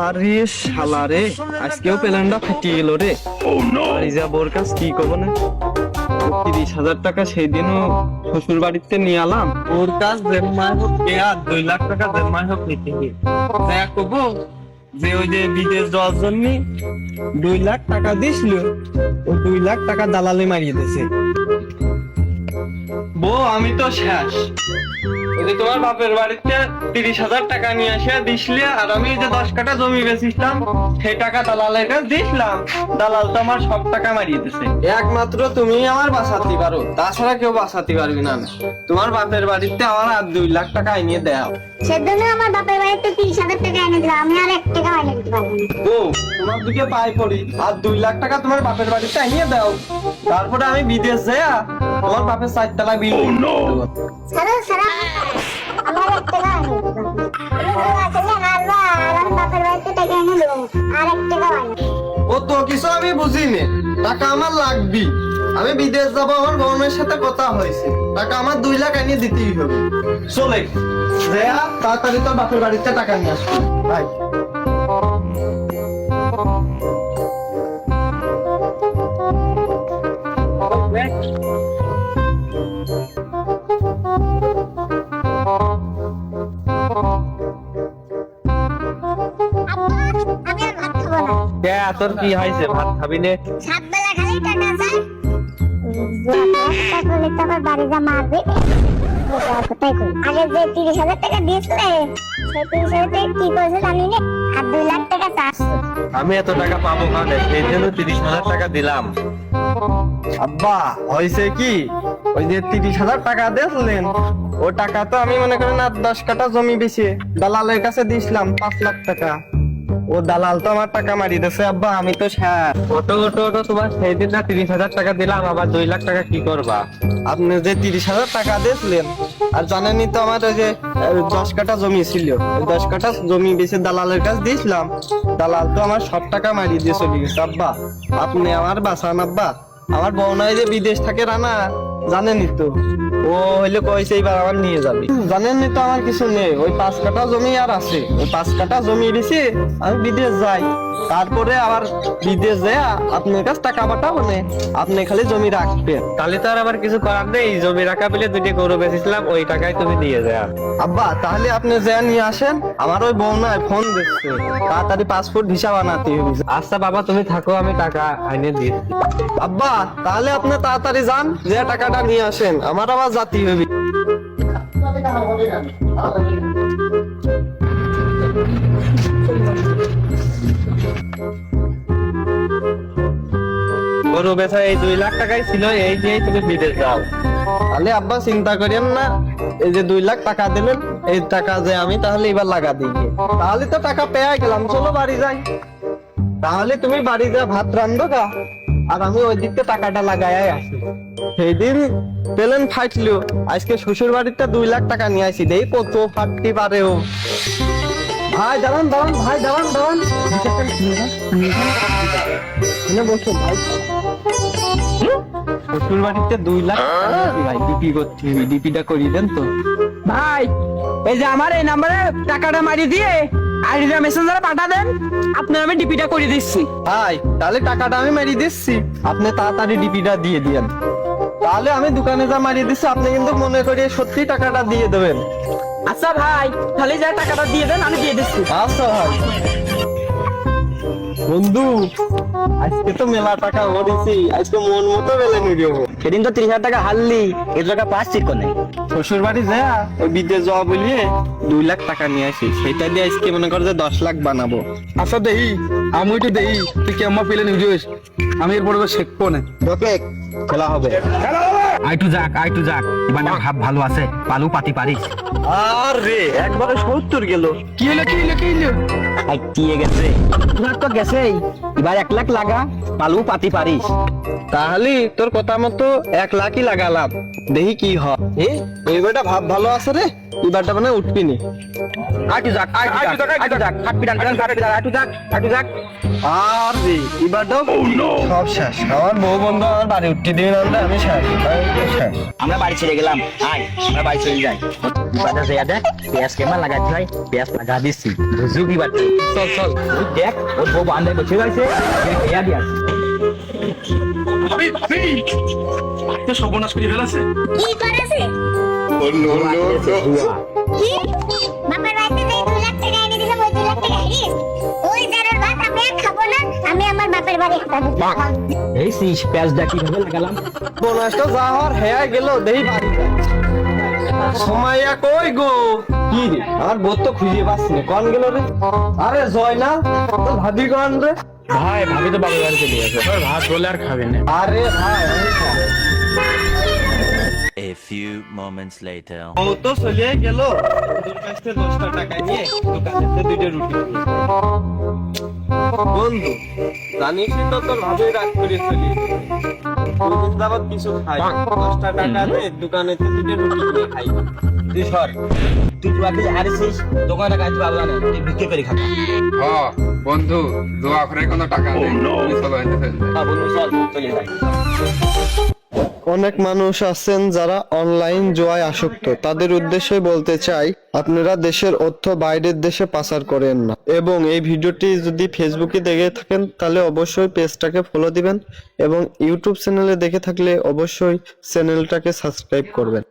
আরে শালা রে, আজকেও প্ল্যানটা ফাটিয়ে গেল রে। যা বোর কাছ কি কব না, 30,000 টাকা সেই দিনও শ্বশুর বাড়িতে নিয়ে আলাম। ওর কাছ জেম্মায় হোক আর 2 লাখ টাকা জেম্মায় হোক নিতে হবে। যা কব যে ওই যে বিদেশ যাওয়ার জন্য 2 লাখ টাকা দিছিল, ও 2 লাখ টাকা দালালি মারিয়ে দিয়েছে। বউ আমি তো শেষ। ওই যে তোমার বাপের বাড়িতে 30,000 টাকা নিয়ে আসে দিছিলে, আর আমি যে 10 কাঠা জমি বেচিছিলাম সেই টাকা দালালের কাছে দিছিলাম। দালাল তো আমার সব টাকা মারিয়ে দিছে। একমাত্র তুমি আমার বাঁচাতে পারো, তাছাড়া কেউ বাঁচাতে পারবি না। তোমার বাপের বাড়িতে আমার আর 2 লাখ টাকা এনে দাও। সেজন্য আমার বাপের বাড়িতে 30,000 টাকা এনে দিলাম, আমি আর 1 টাকা এনে দিতে পারবো না। ও তোমার দিকে পায়ে পড়ি, আর 2 লাখ টাকা তোমার বাপের বাড়িতে এনে দাও, তারপরে আমি বিদেশ যাই তোমার বাপের 4 তলা বিল্ডিং। সারা সারা আমার 1 টাকা এনে দিতে পারবো না। আসলে হারবা, আমার বাপের বাড়িতে টাকা এনে দেবো, আর 1 টাকা এনে। ও তো কিছু আমি বুঝিনি, টাকা আমার লাগবে। আমি বিদেশ যাব, আমার বোনের সাথে কথা হয়েছে, টাকা আমার 2 লাখ এনে দিতেই হবে। চলে যা তাড়াতাড়ি তোর বাপের বাড়িতে টাকা নিয়ে আসবি ভাই। আমি আর ভাত খাবো না। তোর কি হয়েছে, ভাত খাবি নে? 7 বেলা খালি টাকা চাই। টাকা হলে তো আমার বাড়ি যা মারবে। কোথায় কই? আগে যে 30,000 টাকা দিয়েছিলে, সেই 30,000 টাকা কি করেছে জানি না, আর 2 লাখ টাকা চাচ্ছ। আমি এত টাকা পাবো কানে, সেই জন্য 30,000 টাকা দিলাম। আব্বা হয়েছে কি, ওই যে 30,000 টাকা দিয়েছিলেন, ও টাকা তো আমি মনে করেন আর 10 কাঠা জমি বেশি দালালের কাছে দিয়েছিলাম 5 লাখ টাকা। ও দালাল তো আমার টাকা মারিয়ে দিয়েছে। আব্বা আমি তো শেষ। তোমার সেই দিন না 30,000 টাকা দিলাম, আবার 2 লাখ টাকা কি করবা? আপনি যে 30,000 টাকা দিয়েছিলেন, আর জানেনই তো আমার ওই যে 10 কাঠা জমি ছিল, ওই 10 কাঠা জমি বেশি দালালের কাছে দিয়েছিলাম। দালাল তো আমার সব টাকা মারিয়ে দিয়ে চলে গেছে। আব্বা আপনি আমার বাঁচান আব্বা। আমার বউ নাই যে বিদেশ থাকে রানা, জানেনই তো, ও হইলে কইছে এইবার আমার নিয়ে যাবে। জানেনই তো আমার কিছু নেই, ওই 5 কাঠা জমি আর আছে, ওই 5 কাঠা জমি দিছি আমি বিদেশ যাই, তারপরে আবার বিদেশ যায় আপনার কাছে টাকা পাঠাবো না, আপনি খালি জমি রাখবেন। তাহলে তো আর আবার কিছু করার নেই, জমি রাখা পেলে 2টি গরু বেচেছিলাম, ওই টাকায় তুমি দিয়ে যায়। আব্বা তাহলে আপনি যা নিয়ে আসেন, আমার ওই বউ নাই ফোন দিচ্ছে, তাড়াতাড়ি পাসপোর্ট ভিসা বানাতে হবে। আচ্ছা বাবা তুমি থাকো, আমি টাকা আইনে দিয়ে। আব্বা তাহলে আপনি তাড়াতাড়ি যান, যে টাকাটা নিয়ে আসেন, আমার আবার জাতি হবে। গরু বেচা এই 2 লাখ টাকাই ছিল, এই দিয়ে তুমি বিদেশ যাও। তাহলে আব্বা চিন্তা করেন না, এই যে 2 লাখ টাকা দিলেন, এই টাকা যে আমি তাহলে এবার লাগা দিই, তাহলে তো টাকা পেয়ে গেলাম। চলো বাড়ি যাই। তাহলে তুমি বাড়ি যা ভাত রান্ধো গা, আর আমি ওই দিকতে টাকাটা লাগাই আসি। সেই দিন প্লেন ফাটলো, আজকে শ্বশুর বাড়িতে 2 লাখ টাকা নিয়ে আসি, দেই কত ফাটতে পারে ও। ভাই দাঁড়ান দাঁড়ান, ভাই দাঁড়ান দাঁড়ান, বসো ভাই। শ্বশুর বাড়িতে 2 লাখ ভাই ডিপি করতে হবে, ডিপিটা করিয়ে দেন তো ভাই। এই যে আমার এই নাম্বারে টাকাটা মারি দিয়ে আইডিটা মেসেঞ্জারে পাঠা দেন, আপনার আমি ডিপিটা করে দিচ্ছি। ভাই। তাহলে টাকাটা আমি মারিয়ে দিচ্ছি, আপনি তাড়াতাড়ি ডিপিটা দিয়ে দিয়েন। তাহলে আমি দোকানে যা মারিয়ে দিচ্ছি, আপনি কিন্তু মনে করিয়ে সত্যি টাকাটা দিয়ে দেবেন। আচ্ছা ভাই, তাহলে যা টাকাটা দিয়ে দেন, আমি দিয়ে দিচ্ছি। আচ্ছা ভাই। বন্ধু আজকে তো মেলা টাকা ভরেছি, আজকে মন মতো বেলে নিয়ে সেদিন তো 30,000 টাকা হারলি, এই টাকা পাচ্ছি কোনে? শ্বশুর বাড়ি যা ওই বিদেশ যাওয়া বলিয়ে 2 লাখ টাকা নিয়ে আসি, সেটা দিয়ে আজকে মনে কর যে 10 লাখ বানাবো। আচ্ছা দেই, আমি একটু দেই, তুই কেমন পেলে নিউজ, আমি এরপরে তো শেখবো না। ওকে খেলা হবে। আইটু যাক এবার না ভাব ভালো আছে, পালু পাতি পারিস। আরে একবারে 70 গেল। কি হলো কি হলো কি হলো? আইটিয়ে গেছে, তোমার তো গেছেই, এবার 1 লাখ লাগা, পালু পাতি পারিস। তাহলে তোর কথা মতো 1 লাখই লাগালাম, দেখি কি হয়। এই বেটা ভাব ভালো আছে রে। এবারটা মানে উঠবিনি। আটু যাক হাঁটবি ডান আটু যাক আর রে এবারটাও সব শেষ। আমার বউ বন্ধু আমার বাড়ি উঠতে দিবি না, আমি শেষ শেষ। আমরা বাড়ি ছেড়ে গেলাম, আয় আমরা বাড়ি চলে যাই। বাজার যাইয়া দেখ পেঁয়াজ কেমন লাগাতে হয়, পেঁয়াজ লাগা দিচ্ছি বুঝু কি বাড়ি। চল চল ওই দেখ ওর বউ বান্ধে বসে রয়েছে, পেঁয়া দিয়ে আসি। সর্বনাশ করে ফেলেছে। কি করেছে? কি? বাবার বাড়িতে যে 2 লাখ টাকা এনে দিলাম, ওই 2 লাখ টাকা হারিয়েছে। ওই জারের ভাত আমি আর খাবো না, আমি আমার বাপের বাড়ি খাবো। এই সিস পেঁয়াজটা কিভাবে লাগালাম। বোনাসটা যা হওয়ার হেয়া গেল দেই বাড়ি যায়। সময়য়া কই গো? কি রে আমার বউ তো খুঁজে পাচ্ছি না, কোন গেল রে? আরে জয়নাল তো ভাবি কোন রে? ভাই ভাবি তো বাবার বাড়ি চলে গেছে, ভাত বলে আর খাবে না। আরে ভাই A few moments later. ও তো চলে গেল, তোর কাছ থেকে 10টা টাকা নিয়ে দোকানে 2টা রুটি কিনে। বন্ধু জানিস তো তোর ভাবে রাগ করে চলি, দুদিন যাবত কিছু খাই না। 10টা টাকা দিয়ে দোকানে 2টা রুটি কিনে খাই। তুই সর, তুই পুরাতে হারিয়েছিস, দোকানে কাজ পাবো না, তুই ভিক্ষে করে খাবি। হ্যাঁ বন্ধু, দোয়া করে কোনো টাকা নেই, তুমি চলো এনে বন্ধু চল চলে যাই। অনেক মানুষ আছেন যারা অনলাইন জুয়ায় আসক্ত, তাদের উদ্দেশ্যে বলতে চাই আপনারা দেশের অর্থ বাইরের দেশে পাচার করেন না। এবং এই ভিডিওটি যদি ফেসবুকে দেখে থাকেন তাহলে অবশ্যই পেজটাকে ফলো দিবেন এবং ইউটিউব চ্যানেলে দেখে থাকলে অবশ্যই চ্যানেলটাকে সাবস্ক্রাইব করবেন।